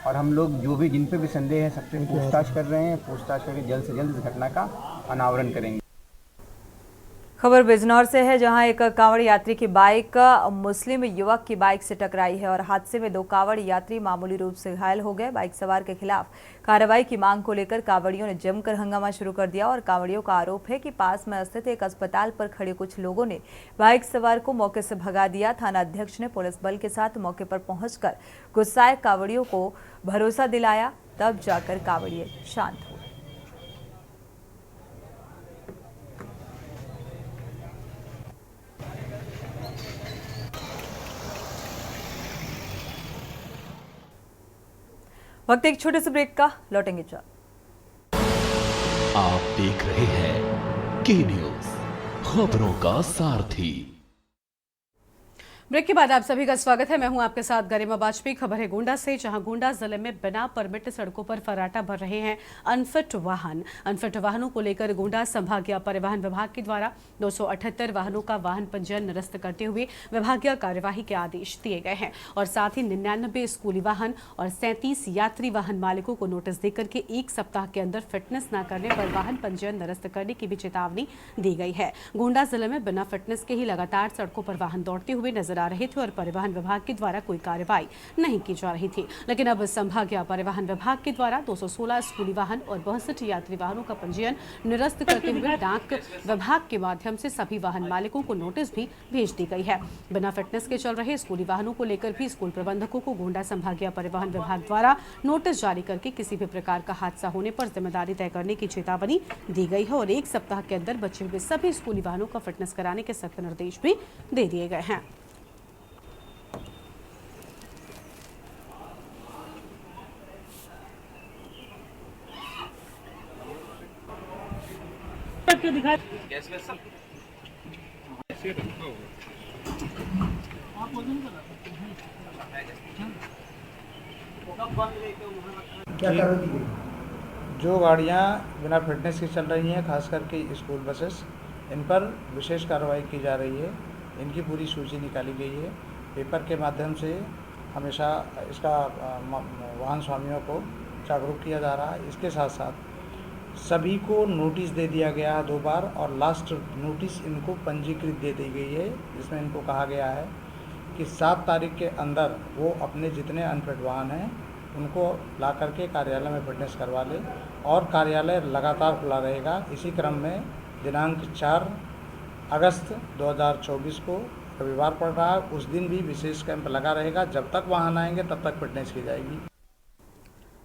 और हम लोग जो भी जिन पे भी संदेह है सबसे पूछताछ कर रहे हैं। पूछताछ करके जल्द से जल्द इस घटना का अनावरण करेंगे। खबर बिजनौर से है, जहां एक कांवड़ यात्री की बाइक मुस्लिम युवक की बाइक से टकराई है और हादसे में 2 कांवड़ यात्री मामूली रूप से घायल हो गए। बाइक सवार के खिलाफ कार्रवाई की मांग को लेकर कांवड़ियों ने जमकर हंगामा शुरू कर दिया और कांवड़ियों का आरोप है कि पास में स्थित एक अस्पताल पर खड़े कुछ लोगों ने बाइक सवार को मौके से भगा दिया। थाना अध्यक्ष ने पुलिस बल के साथ मौके पर पहुंचकर गुस्साए कांवड़ियों को भरोसा दिलाया, तब जाकर कांवड़िए शांत हुए। वक्त एक छोटे से ब्रेक का, लौटेंगे जल्द। आप देख रहे हैं के न्यूज, खबरों का सारथी। ब्रेक के बाद आप सभी का स्वागत है। मैं हूं आपके साथ गरिमा वाजपेयी। खबर है गोंडा से, जहां गोंडा जिले में बिना परमिट सड़कों पर फर्राटा भर रहे हैं अनफिट वाहन। अनफिट वाहनों को लेकर गोंडा संभागीय परिवहन विभाग के द्वारा 278 वाहनों का वाहन पंजीयन निरस्त करते हुए विभागीय कार्यवाही के आदेश दिए गए हैं और साथ ही 99 स्कूली वाहन और 37 यात्री वाहन मालिकों को नोटिस देकर के 1 सप्ताह के अंदर फिटनेस न करने पर वाहन पंजीयन निरस्त करने की भी चेतावनी दी गई है। गोंडा जिले में बिना फिटनेस के ही लगातार सड़कों पर वाहन दौड़ते हुए नजर आ रहे थे और परिवहन विभाग के द्वारा कोई कार्रवाई नहीं की जा रही थी। लेकिन अब संभागीय परिवहन विभाग के द्वारा 216 स्कूली वाहन और 62 यात्री वाहनों का पंजीयन निरस्त करते हुए डाक विभाग के माध्यम से सभी वाहन मालिकों को नोटिस भी भेज दी गई है। बिना फिटनेस के चल रहे स्कूली वाहनों को लेकर भी स्कूल प्रबंधकों को गोंडा संभागीय परिवहन विभाग द्वारा नोटिस जारी करके किसी भी प्रकार का हादसा होने पर जिम्मेदारी तय करने की चेतावनी दी गई है और 1 सप्ताह के अंदर बचे हुए सभी स्कूली वाहनों का फिटनेस कराने के सख्त निर्देश भी दे दिए गए हैं। जो गाड़ियाँ बिना फिटनेस की चल रही हैं, खास करके स्कूल बसेस, इन पर विशेष कार्रवाई की जा रही है। इनकी पूरी सूची निकाली गई है। पेपर के माध्यम से हमेशा इसका वाहन स्वामियों को जागरूक किया जा रहा है। इसके साथ साथ सभी को नोटिस दे दिया गया है 2 बार और लास्ट नोटिस इनको पंजीकृत दे दी गई है, जिसमें इनको कहा गया है कि 7 तारीख के अंदर वो अपने जितने अनफिट वाहन हैं उनको ला करके कार्यालय में फिटनेस करवा ले और कार्यालय लगातार खुला रहेगा। इसी क्रम में दिनांक 4 अगस्त 2024 को रविवार पड़ रहा है, उस दिन भी विशेष कैंप लगा रहेगा। जब तक वाहन आएंगे तब तक फिटनेस की जाएगी।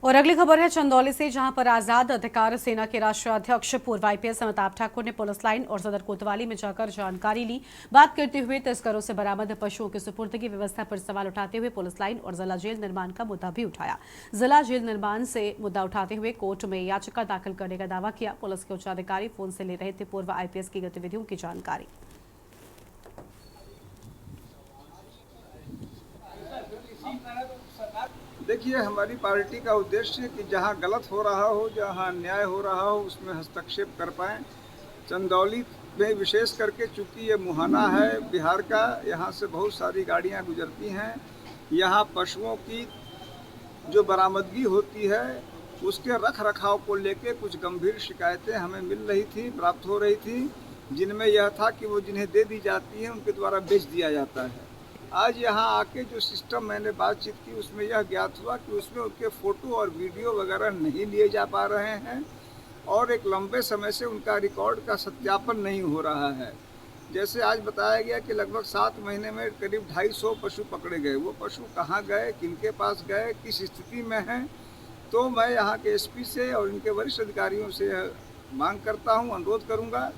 और अगली खबर है चंदौली से, जहां पर आजाद अधिकार सेना के राष्ट्रीय अध्यक्ष पूर्व IPS अमिताभ ठाकुर ने पुलिस लाइन और सदर कोतवाली में जाकर जानकारी ली। बात करते हुए तस्करों से बरामद पशुओं की सुपुर्दगी व्यवस्था पर सवाल उठाते हुए पुलिस लाइन और जिला जेल निर्माण का मुद्दा भी उठाया। जिला जेल निर्माण से मुद्दा उठाते हुए कोर्ट में याचिका दाखिल करने का दावा किया। पुलिस के उच्च अधिकारी फोन से ले रहे थे पूर्व IPS की गतिविधियों की जानकारी। देखिए, हमारी पार्टी का उद्देश्य कि जहां गलत हो रहा हो, जहां अन्याय हो रहा हो, उसमें हस्तक्षेप कर पाएं। चंदौली में विशेष करके चूंकि ये मुहाना है बिहार का, यहाँ से बहुत सारी गाड़ियाँ गुजरती हैं। यहाँ पशुओं की जो बरामदगी होती है उसके रख रखाव को लेके कुछ गंभीर शिकायतें हमें मिल रही थी, प्राप्त हो रही थी, जिनमें यह था कि वो जिन्हें दे दी जाती है उनके द्वारा बेच दिया जाता है। आज यहाँ आके जो सिस्टम मैंने बातचीत की उसमें यह ज्ञात हुआ कि उसमें उनके फ़ोटो और वीडियो वगैरह नहीं लिए जा पा रहे हैं और एक लंबे समय से उनका रिकॉर्ड का सत्यापन नहीं हो रहा है। जैसे आज बताया गया कि लगभग 7 महीने में करीब 250 पशु पकड़े गए। वो पशु कहाँ गए, किनके पास गए, किस स्थिति में हैं, तो मैं यहाँ के SP से और इनके वरिष्ठ अधिकारियों से मांग करता हूँ, अनुरोध करूँगा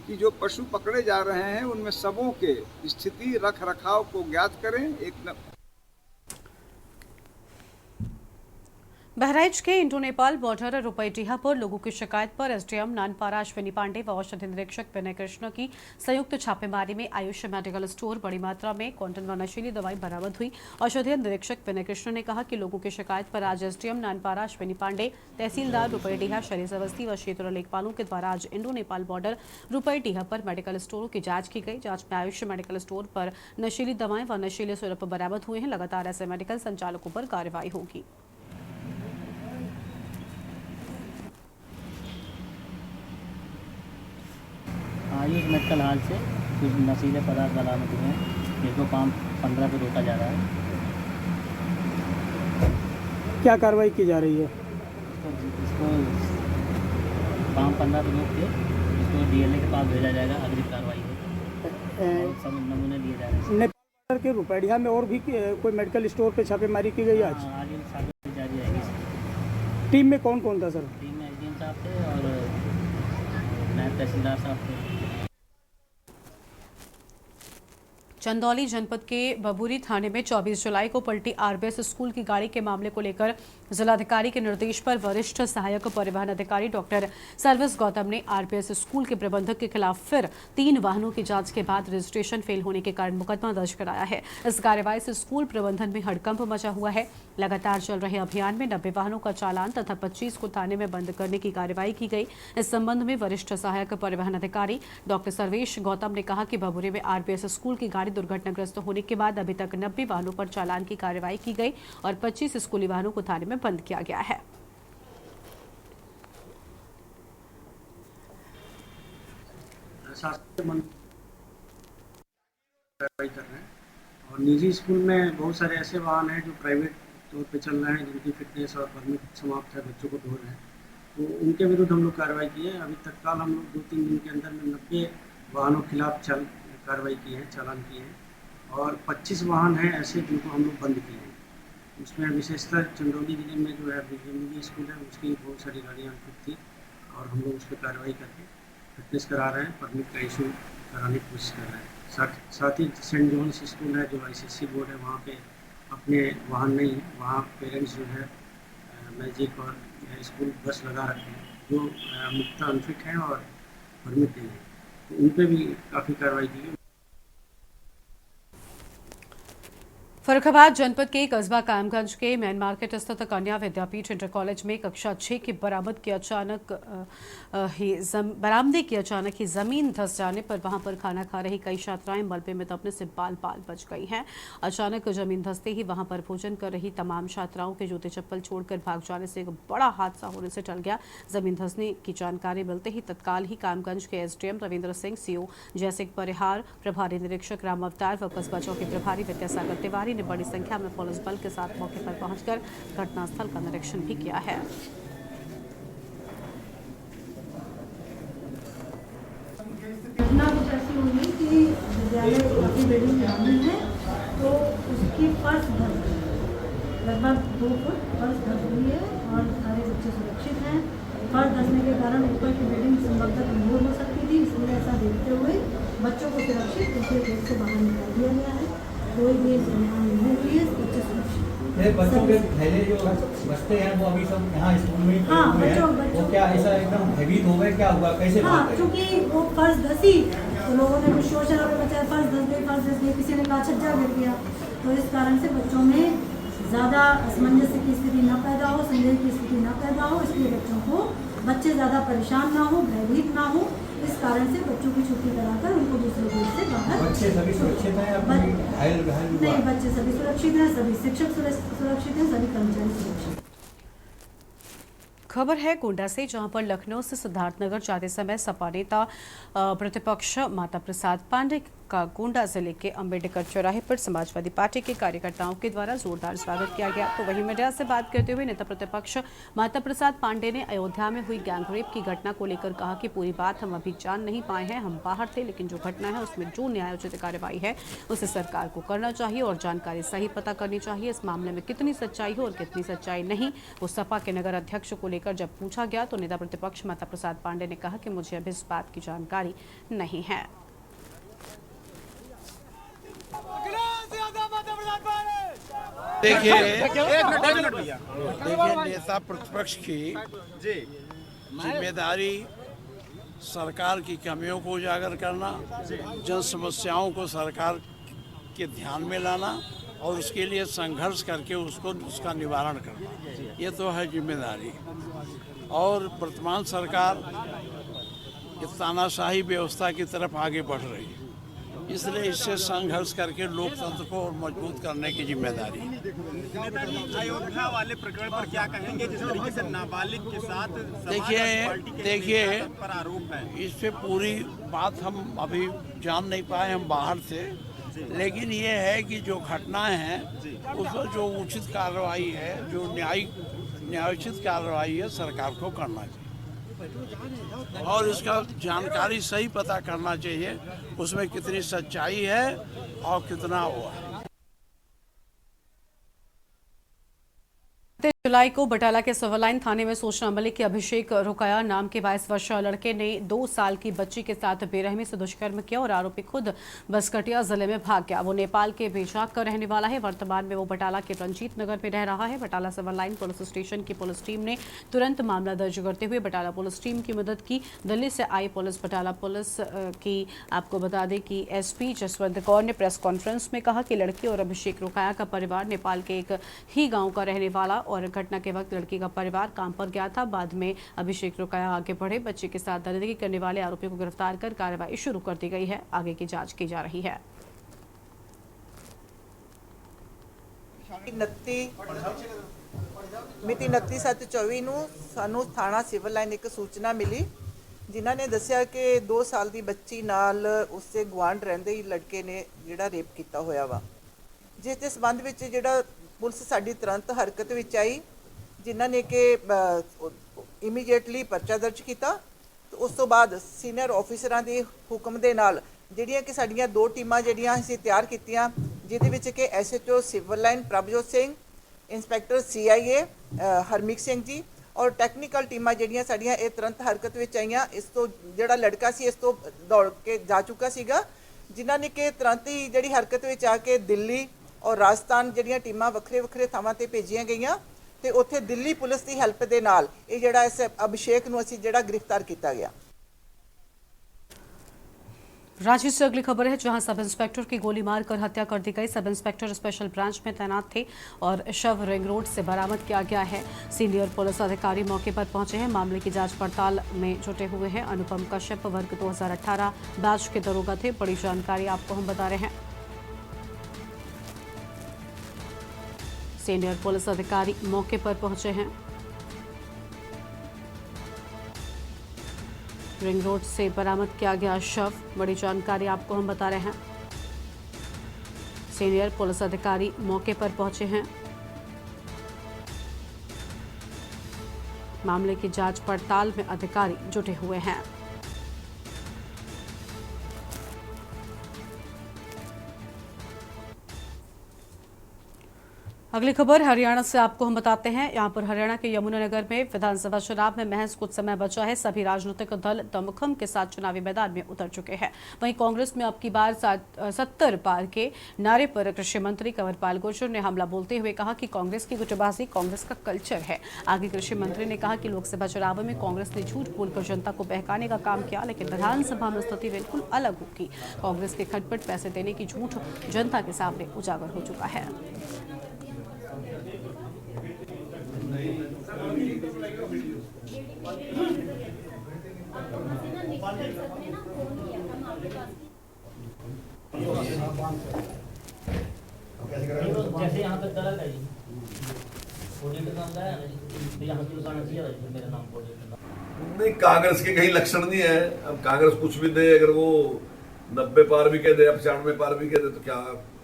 कि जो पशु पकड़े जा रहे हैं उनमें सबों के स्थिति रख रखाव को ज्ञात करें। बहराइच के इंडो नेपाल बॉर्डर रुपईडीहा पर लोगों की शिकायत पर एसडीएम नानपारा अश्विनी पांडे व औषधि निरीक्षक विनय कृष्ण की संयुक्त छापेमारी में आयुष मेडिकल स्टोर बड़ी मात्रा में क्वांटन व नशीली दवाई बरामद हुई। औषधि निरीक्षक विनय कृष्ण ने कहा कि लोगों की शिकायत पर आज एसडीएम नानपारा अश्विनी पांडे, तहसीलदार रुपईडीहा शरीफ अवस्थी व क्षेत्र लेखपालों के द्वारा आज इंडो नेपाल बॉर्डर रुपईडीहा पर मेडिकल स्टोरों की जांच की गई। जांच में आयुष मेडिकल स्टोर पर नशीली दवाएं व नशीले सिरप बरामद हुए हैं। लगातार ऐसे मेडिकल संचालकों पर कार्रवाई होगी। आयुष मेडिकल हॉल से कुछ नशीले पदार्थ बरामद हुए हैं, जिसको पाम 15 पे रोका जा रहा है। क्या कार्रवाई की जा रही है? इसको पाम 15 पे रोक के इसको डीएलए के पास भेजा जाएगा, अगली कार्रवाई होगी। सब नमूने लिए जा रहे हैं। नेपाल के रुपईडीहा में और भी कोई मेडिकल स्टोर पे छापेमारी की गई आज? आज छापेमारी जारी रहेगी। टीम में कौन कौन था सर? टीम में एसडीएम साहब थे और नायब तहसीलदार साहब थे। चंदौली जनपद के बबूरी थाने में 24 जुलाई को पलटी आरबीएस स्कूल की गाड़ी के मामले को लेकर जिलाधिकारी के निर्देश पर वरिष्ठ सहायक परिवहन अधिकारी डॉक्टर सर्विस गौतम ने आरबीएस स्कूल के प्रबंधक के खिलाफ फिर 3 वाहनों की जांच के बाद रजिस्ट्रेशन फेल होने के कारण मुकदमा दर्ज कराया है। इस कार्रवाई से स्कूल प्रबंधन में हड़कंप मचा हुआ है। लगातार चल रहे अभियान में 90 वाहनों का चालान तथा 25 को थाने में बंद करने की कार्रवाई की गई। इस संबंध में वरिष्ठ सहायक परिवहन अधिकारी डॉक्टर सर्वेश गौतम ने कहा कि बबूरी में आरबीएस स्कूल की गाड़ी दुर्घटनाग्रस्त होने के बाद अभी तक 90 वाहनों पर चालान की कार्रवाई की गई और 25 स्कूली वाहनों को थाने में बंद किया गया है। कार्रवाई कर रहे हैं और निजी स्कूल में बहुत सारे ऐसे वाहन हैं जो प्राइवेट तौर पे चल रहे हैं, जिनकी फिटनेस और परमिट समाप्त है, बच्चों को ढो रहे हैं, तो उनके विरुद्ध हम लोग कार्रवाई की है। अभी तत्काल हम लोग 2-3 दिन के अंदर में 90 वाहनों के खिलाफ कार्रवाई की है, चालान किए हैं और 25 वाहन हैं ऐसे जिनको हम लोग बंद किए हैं। उसमें विशेषतर चंदौली जिले में जो है बीजेएमबी स्कूल है, उसकी बहुत सारी गाड़ियाँ अनफिट थी और हम लोग उस पर कार्रवाई करके फिटनेस करा रहे हैं, परमिट का इशू कराने की कोशिश कर रहे हैं। साथ ही सेंट जॉन्स स्कूल है जो आईसीएसई बोर्ड है, वहाँ पे अपने वाहन नहीं है, वहाँ पेरेंट्स जो है मैजिक और स्कूल बस लगा रखे हैं जो मुख्यतः अनफिट हैं और परमिट नहीं है, तो उन पर भी काफ़ी कार्रवाई की गई। फर्रुखाबाद जनपद के कस्बा कायमगंज के मैन मार्केट स्थित कन्या विद्यापीठ इंटर कॉलेज में कक्षा 6 की बरामदे की अचानक ही जमीन धंस जाने पर वहां पर खाना खा रही कई छात्राएं मलबे में दबने से बाल बाल बच गई हैं। अचानक जमीन धंसते ही वहां पर भोजन कर रही तमाम छात्राओं के जूते चप्पल छोड़कर भाग जाने से एक बड़ा हादसा होने से टल गया। जमीन धंसने की जानकारी मिलते ही तत्काल ही कायमगंज के एसडीएम रविंद्र सिंह, सीओ जयसिंह परिहार, प्रभारी निरीक्षक राम अवतार व कस्बा चौकी प्रभारी विद्यासागर तिवारी ने बड़ी संख्या में पुलिस बल के साथ मौके पर पहुंचकर घटनास्थल का निरीक्षण भी किया है। घटना कुछ ऐसी हुई कि विद्यालय काफी बिल्डिंग ग्रामीण है तो उसकी फर्श धंस गई, लगभग 2 फुट फर्श धंस गई है और सारे बच्चे सुरक्षित हैं। फर्श धंसने के कारण ऊपर की बिल्डिंग संभवतः कमजोर हो सकती थी, इसलिए ऐसा देखते हुए बच्चों को सुरक्षित दूसरे गेट से बाहर निकाल दिया गया है। कोई भी संभावना नहीं हुई है, बच्चे सुरक्षित। बच्चों के थैले जो बस्ते हैं वो अभी सब यहाँ स्कूल में हाँ, वो क्या ऐसा एकदम हैवी हो गए, क्या हुआ, कैसे? हाँ, क्योंकि वो फर्श धसी तो लोगों ने कुछ शोर शराबा मचाया, फर्श धस गई, किसी ने कहा छज्जा गिर गया, तो इस कारण से बच्चों में ज़्यादा असमंजस की स्थिति न पैदा हो, संदेह की स्थिति न पैदा हो, इसलिए बच्चे ज़्यादा परेशान ना हो, भयभीत ना हो, इस कारण से बच्चों की छुट्टी कराकर उनको दूसरे गेट से बाहर। बच्चे सभी सुरक्षित हैं? नहीं, बच्चे सभी सुरक्षित हैं, सभी शिक्षक सुरक्षित हैं, सभी कर्मचारी सुरक्षित। खबर है गोंडा से, जहां पर लखनऊ से सिद्धार्थनगर जाते समय सपा नेता प्रतिपक्ष माता प्रसाद पांडे का गोंडा जिले के अंबेडकर चौराहे पर समाजवादी पार्टी के कार्यकर्ताओं के द्वारा जोरदार स्वागत किया गया। तो वहीं मीडिया से बात करते हुए नेता प्रतिपक्ष माता प्रसाद पांडे ने अयोध्या में हुई गैंगरेप की घटना को लेकर कहा कि पूरी बात हम अभी जान नहीं पाए हैं, हम बाहर थे, लेकिन जो घटना है उसमें जो न्यायोचित कार्रवाई है उसे सरकार को करना चाहिए और जानकारी सही पता करनी चाहिए। इस मामले में कितनी सच्चाई हो और कितनी सच्चाई नहीं, वो सपा के नगर अध्यक्ष को लेकर जब पूछा गया तो नेता प्रतिपक्ष माता प्रसाद पांडे ने कहा कि मुझे अभी इस बात की जानकारी नहीं है। देखिए नेता प्रतिपक्ष की जिम्मेदारी सरकार की कमियों को उजागर करना, जन समस्याओं को सरकार के ध्यान में लाना और उसके लिए संघर्ष करके उसका निवारण करना, ये तो है जिम्मेदारी। और वर्तमान सरकार इस तानाशाही व्यवस्था की तरफ आगे बढ़ रही है, इसलिए इससे संघर्ष करके लोकतंत्र को और मजबूत करने की जिम्मेदारी। अयोध्या वाले प्रकरण पर क्या कहेंगे, जिस तरीके से नाबालिग के साथ देखिए पर आरोप है? इस पे पूरी बात हम अभी जान नहीं पाए, हम बाहर थे, लेकिन ये है कि जो घटनाएं हैं उसमें जो उचित कार्रवाई है, जो न्यायोचित कार्रवाई है, सरकार को करना चाहिए और इसका जानकारी सही पता करना चाहिए, उसमें कितनी सच्चाई है और कितना हुआ है। जुलाई को बटाला के सिविल लाइन थाने में सूचना मिली कि अभिषेक रुकया नाम के 22 वर्षीय लड़के ने 2 साल की बच्ची के साथ बेरहमी से दुष्कर्म किया और आरोपी खुद बसकटिया जिले में भाग गया। वो नेपाल के बेजाक का रहने वाला है। वर्तमान में वो बटाला के रंजीत नगर में रह रहा है। Batala civil line police station की पुलिस टीम ने तुरंत मामला दर्ज करते हुए बटाला पुलिस टीम की मदद की। दिल्ली से आई पुलिस बटाला पुलिस की आपको बता दें कि एसपी जसवंत कौर ने प्रेस कॉन्फ्रेंस में कहा कि लड़की और अभिषेक रुकया का परिवार नेपाल के एक ही गाँव का रहने वाला और घटना के वक्त लड़की का परिवार काम पर गया था। बाद में अभिषेक रुकया आगे बढ़े। बच्चे के साथ दरिंदगी करने वाले आरोपी को गिरफ्तार कर कार्रवाई शुरू कर दी गई है। आगे की जांच की जा रही है। ਮਿਤੀ 29/7/24 ਨੂੰ ਸਾਨੂੰ ਥਾਣਾ ਸਿਵਲ ਲਾਈਨ ਇੱਕ ਸੂਚਨਾ ਮਿਲੀ, ਜਿਨ੍ਹਾਂ ਨੇ ਦੱਸਿਆ ਕਿ 2 ਸਾਲ ਦੀ ਬੱਚੀ ਨਾਲ ਉਸਦੇ ਗੁਆਂਢ ਰਹਿੰਦੇ ਹੀ ਲੜਕੇ ਨੇ ਜਿਹੜਾ ਰੇਪ ਕੀਤਾ ਹੋਇਆ ਵਾ, ਜਿਸ ਦੇ ਸੰਬੰਧ ਵਿੱਚ ਜਿਹੜਾ ਪੁਲਿਸ ਸਾਡੀ ਤੁਰੰਤ ਹਰਕਤ ਵਿੱਚ ਆਈ, ਜਿਨ੍ਹਾਂ ਨੇ ਕਿ ਇਮੀਡੀਏਟਲੀ ਪਰਚਾ ਦਰਜ ਕੀਤਾ। ਤੇ ਉਸ ਤੋਂ ਬਾਅਦ ਸੀਨੀਅਰ ਆਫੀਸਰਾਂ ਦੇ ਹੁਕਮ ਦੇ ਨਾਲ ਜਿਹੜੀਆਂ ਕਿ ਸਾਡੀਆਂ 2 ਟੀਮਾਂ ਜਿਹੜੀਆਂ ਅਸੀਂ ਤਿਆਰ ਕੀਤੀਆਂ, ਜਿਹਦੇ ਵਿੱਚ ਕਿ SHO civil line Prabhjot Singh, inspector CIA Harmeet Singh ji ਔਰ ਟੈਕਨੀਕਲ ਟੀਮਾਂ ਜਿਹੜੀਆਂ ਸਾਡੀਆਂ ਇਹ ਤੁਰੰਤ ਹਰਕਤ ਵਿੱਚ ਆਈਆਂ। ਇਸ ਤੋਂ ਜਿਹੜਾ ਲੜਕਾ ਸੀ ਇਸ ਤੋਂ ਦੌੜ ਕੇ ਜਾ ਚੁੱਕਾ ਸੀਗਾ, ਜਿਨ੍ਹਾਂ ਨੇ ਕਿ ਤੁਰੰਤ ਹੀ ਜਿਹੜੀ ਹਰਕਤ ਵਿੱਚ ਆ ਕੇ ਦਿੱਲੀ और राजस्थान ਜਿਹੜੀਆਂ ਟੀਮਾਂ ਵੱਖਰੇ ਵੱਖਰੇ ਥਾਵਾਂ ਤੇ ਭੇਜੀਆਂ ਗਈਆਂ ਤੇ ਉੱਥੇ ਦਿੱਲੀ ਪੁਲਿਸ ਦੀ ਹੈਲਪ ਦੇ ਨਾਲ ਇਹ ਜਿਹੜਾ ਇਸ ਅਭਿਸ਼ੇਕ ਨੂੰ ਅਸੀਂ ਜਿਹੜਾ ਗ੍ਰਿਫਤਾਰ ਕੀਤਾ ਗਿਆ। रांची से अगली खबर है, जहां सब इंस्पेक्टर की गोली मारकर हत्या कर दी गई। सब इंस्पेक्टर स्पेशल ब्रांच में तैनात थे और शव रिंग रोड से बरामद किया गया है। सीनियर पुलिस अधिकारी मौके पर पहुंचे हैं। मामले की जांच पड़ताल में जुटे हुए हैं। अनुपम कश्यप वर्ग 2018 बैच के दरोगा थे। बड़ी जानकारी आपको हम बता रहे हैं। सीनियर पुलिस अधिकारी मौके पर पहुंचे हैं। रिंग रोड से बरामद किया गया शव, बड़ी जानकारी आपको हम बता रहे हैं। सीनियर पुलिस अधिकारी मौके पर पहुंचे हैं। मामले की जांच पड़ताल में अधिकारी जुटे हुए हैं। अगली खबर हरियाणा से आपको हम बताते हैं। यहां पर हरियाणा के यमुनानगर में विधानसभा चुनाव में महज कुछ समय बचा है। सभी राजनीतिक दल दमखम के साथ चुनावी मैदान में उतर चुके हैं। वहीं कांग्रेस में अब की बार 70 पार के नारे पर कृषि मंत्री कंवरपाल गुर्जर ने हमला बोलते हुए कहा कि कांग्रेस की गुटबाजी कांग्रेस का कल्चर है। आगे कृषि मंत्री ने कहा कि लोकसभा चुनाव में कांग्रेस ने झूठ बोलकर जनता को बहकाने का काम किया, लेकिन विधानसभा में स्थिति बिल्कुल अलग होगी। कांग्रेस के खटपट पैसे देने की झूठ जनता के सामने उजागर हो चुका है। जैसे यहाँ पे दलक है जी, कोऑर्डिनेटर नाम का है ना जी, तो यहाँ पे उसाना चाहिए मेरा नाम कोऑर्डिनेटर। नहीं, कांग्रेस के कहीं लक्षण नहीं है। अब कांग्रेस कुछ भी दे, अगर वो 90 पार भी कह दे, 95 पार भी कह दे, तो क्या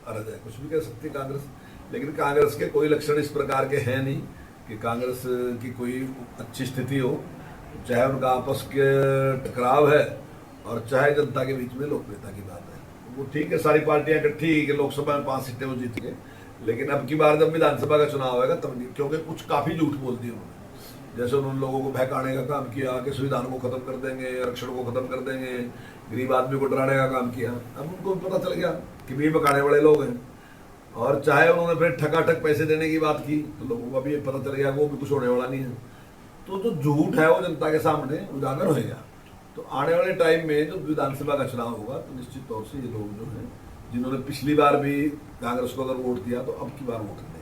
अर्थ है? कुछ भी कह सकती है कांग्रेस। लेकिन कांग्रेस के कोई लक्षण इस प्रकार के हैं नहीं कि कांग्रेस की कोई अच्छी स्थिति हो, चाहे उनका आपस के टकराव है और चाहे जनता के बीच में लोकप्रियता की बात है। वो ठीक है, सारी पार्टियां इकट्ठी कि लोकसभा में 5 सीटें वो जीत गए, लेकिन अब की बार जब विधानसभा का चुनाव होगा तब नहीं, क्योंकि कुछ काफी झूठ बोल दिए उन्होंने। जैसे उन्होंने लोगों को बहकाने का काम किया कि संविधान को खत्म कर देंगे, आरक्षण को खत्म कर देंगे, गरीब आदमी को डराने का काम किया। अब उनको पता चल गया कि भी बहकाने वाले लोग हैं। और चाहे उन्होंने फिर ठकाठक पैसे देने की बात की तो लोगों को भी पता चल गया वो भी कुछ होने वाला नहीं है। तो जो झूठ है वो जनता के सामने उजागर होएगा। तो आने वाले टाइम में जो विधानसभा का चुनाव होगा तो निश्चित तौर से ये लोग जो है जिन्होंने पिछली बार भी कांग्रेस को अगर वोट दिया तो अब की बार वोट देंगे।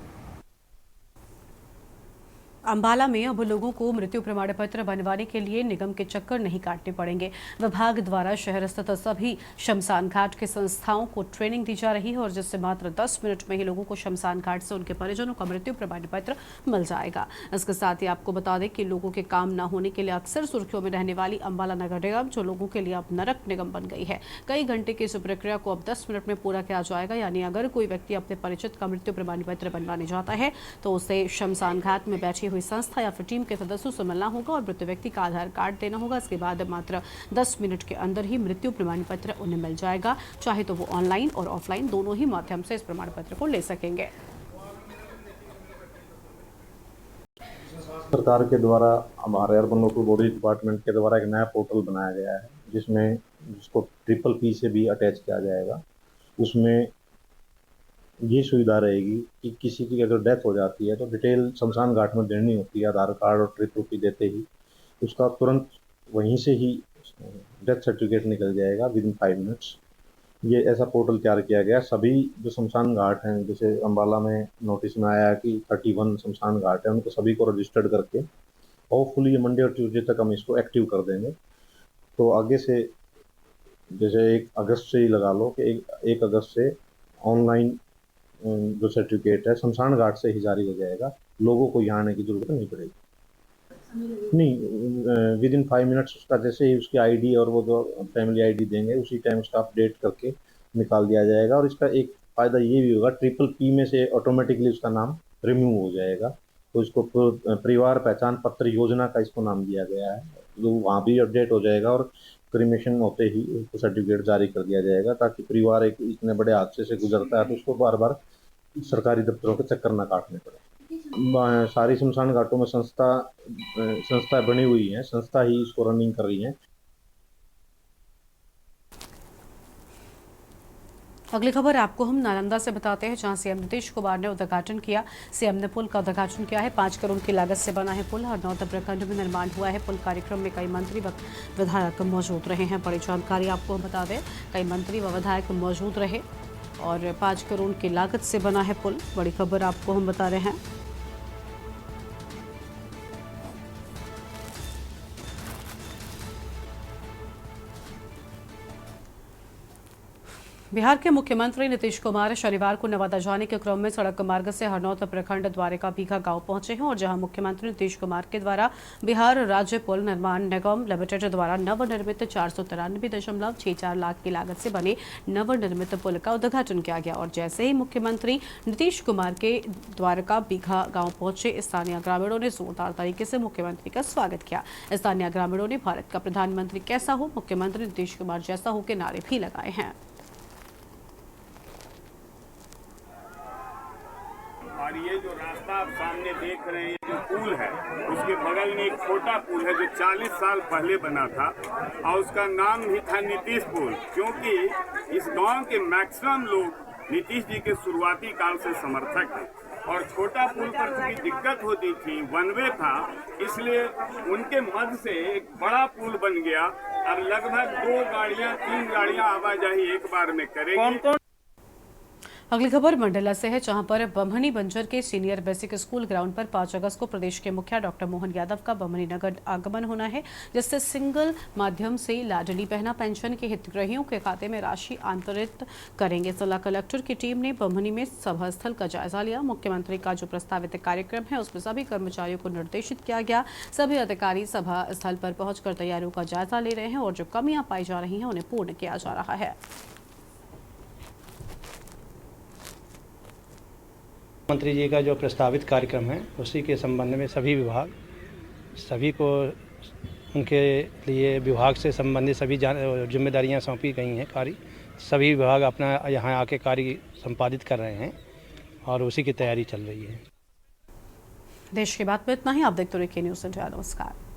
अंबाला में अब लोगों को मृत्यु प्रमाण पत्र बनवाने के लिए निगम के चक्कर नहीं काटने पड़ेंगे। विभाग द्वारा शहर स्थित सभी शमशान घाट के संस्थाओं को ट्रेनिंग दी जा रही है और जिससे मात्र 10 मिनट में ही लोगों को शमशान घाट से उनके परिजनों का मृत्यु प्रमाण पत्र मिल जाएगा। इसके साथ ही आपको बता दें कि लोगों के काम न होने के लिए अक्सर सुर्खियों में रहने वाली अंबाला नगर निगम जो लोगों के लिए अब नरक निगम बन गई है। कई घंटे की इस प्रक्रिया को अब 10 मिनट में पूरा किया जाएगा। यानी अगर कोई व्यक्ति अपने परिचित का मृत्यु प्रमाण पत्र बनवाने जाता है तो उसे शमशान घाट में बैठी हुई संस्था या फिर टीम के सदस्यों से मिलना होगा और मृत व्यक्ति का आधार कार्ड देना होगा। इसके बाद मात्र 10 मिनट के अंदर ही मृत्यु प्रमाण पत्र उन्हें मिल जाएगा। चाहे तो वो ऑनलाइन और ऑफलाइन दोनों ही माध्यम से इस प्रमाण पत्र को ले सकेंगे। सरकार के द्वारा हमारे अर्बन लोकल बॉडी डिपार्टमेंट के द्वारा एक नया पोर्टल बनाया गया है जिसको PPP से भी अटैच किया जाएगा। उसमें ये सुविधा रहेगी कि किसी की अगर डेथ हो जाती है तो डिटेल शमशान घाट में देनी होती है। आधार कार्ड और PPP देते ही उसका तुरंत वहीं से ही डेथ सर्टिफिकेट निकल जाएगा विदिन 5 मिनट्स। ये ऐसा पोर्टल तैयार किया गया। सभी जो शमशान घाट हैं जैसे अंबाला में नोटिस में आया कि 31 शमशान घाट है उनको सभी को रजिस्टर्ड करके होपफुली ये मंडे और ट्यूसडे तक हम इसको एक्टिव कर देंगे। तो आगे से जैसे 1 अगस्त से ही लगा लो कि 1 अगस्त से ऑनलाइन जो सर्टिफिकेट है शमशान घाट से ही जारी हो जाएगा। लोगों को यहाँ आने की जरूरत नहीं पड़ेगी। नहीं, विदिन 5 मिनट्स उसका जैसे ही उसकी आईडी और वो जो फैमिली आईडी देंगे उसी टाइम उसका अपडेट करके निकाल दिया जाएगा। और इसका एक फ़ायदा ये भी होगा PPP में से ऑटोमेटिकली उसका नाम रिमूव हो जाएगा। तो इसको परिवार पहचान पत्र योजना का इसको नाम दिया गया है। तो वहाँ भी अपडेट हो जाएगा और क्रिमेशन होते ही उसको सर्टिफिकेट जारी कर दिया जाएगा ताकि परिवार एक इतने बड़े हादसे से गुजरता है तो उसको बार बार सरकारी दफ्तरों के चक्कर न काटने पड़े। सारी शमशान घाटों में संस्था बनी हुई है, संस्था ही इसको रनिंग कर रही है। अगली खबर आपको हम नालंदा से बताते हैं जहां सीएम नीतीश कुमार ने उद्घाटन किया। सीएम ने पुल का उद्घाटन किया है। 5 करोड़ की लागत से बना है पुल और नौतम प्रखंड में निर्माण हुआ है पुल। कार्यक्रम में कई मंत्री व विधायक मौजूद रहे हैं। बड़ी जानकारी आपको हम बता दें, कई मंत्री व विधायक मौजूद रहे और 5 करोड़ की लागत से बना है पुल। बड़ी खबर आपको हम बता रहे हैं। बिहार के मुख्यमंत्री नीतीश कुमार शनिवार को नवादा जाने के क्रम में सड़क मार्ग से हरनौत प्रखंड द्वारिका बीघा गांव पहुंचे हैं और जहां मुख्यमंत्री नीतीश कुमार के द्वारा बिहार राज्य पुल निर्माण निगम लिमिटेड द्वारा नवनिर्मित 493.64 लाख की लागत से बने नवनिर्मित पुल का उद्घाटन किया गया। और जैसे ही मुख्यमंत्री नीतीश कुमार के द्वारका बीघा गाँव पहुंचे स्थानीय ग्रामीणों ने जोरदार तरीके से मुख्यमंत्री का स्वागत किया। स्थानीय ग्रामीणों ने भारत का प्रधानमंत्री कैसा हो, मुख्यमंत्री नीतीश कुमार जैसा हो के नारे भी लगाए हैं। और ये जो रास्ता आप सामने देख रहे हैं, जो पुल है उसके बगल में एक छोटा पुल है जो 40 साल पहले बना था और उसका नाम भी था नीतीश पुल, क्योंकि इस गांव के मैक्सिमम लोग नीतीश जी के शुरुआती काल से समर्थक हैं। और छोटा पुल पर चूंकि दिक्कत होती थी, वन वे था, इसलिए उनके मध्य से एक बड़ा पुल बन गया। अब लगभग 2 गाड़ियां 3 गाड़ियां आवाजाही एक बार में करेगी। अगली खबर मंडला से है जहां पर बम्हनी बंजर के सीनियर बेसिक स्कूल ग्राउंड पर 5 अगस्त को प्रदेश के मुखिया डॉक्टर मोहन यादव का बम्हनी नगर आगमन होना है, जिससे सिंगल माध्यम से लाडली बहना पेंशन के हितग्राहियों के खाते में राशि अंतरित करेंगे। जिला कलेक्टर की टीम ने बम्हनी में सभा स्थल का जायजा लिया। मुख्यमंत्री का जो प्रस्तावित कार्यक्रम है उसमें सभी कर्मचारियों को निर्देशित किया गया। सभी अधिकारी सभा स्थल पर पहुंचकर तैयारियों का जायजा ले रहे हैं और जो कमियां पाई जा रही हैं उन्हें पूर्ण किया जा रहा है। मंत्री जी का जो प्रस्तावित कार्यक्रम है उसी के संबंध में सभी को उनके लिए विभाग से संबंधित सभी जिम्मेदारियां सौंपी गई हैं। सभी विभाग अपना यहाँ आके कार्य संपादित कर रहे हैं और उसी की तैयारी चल रही है। देश की बात में इतना ही। आप देखते रहिए के न्यूज़ इंडिया। नमस्कार।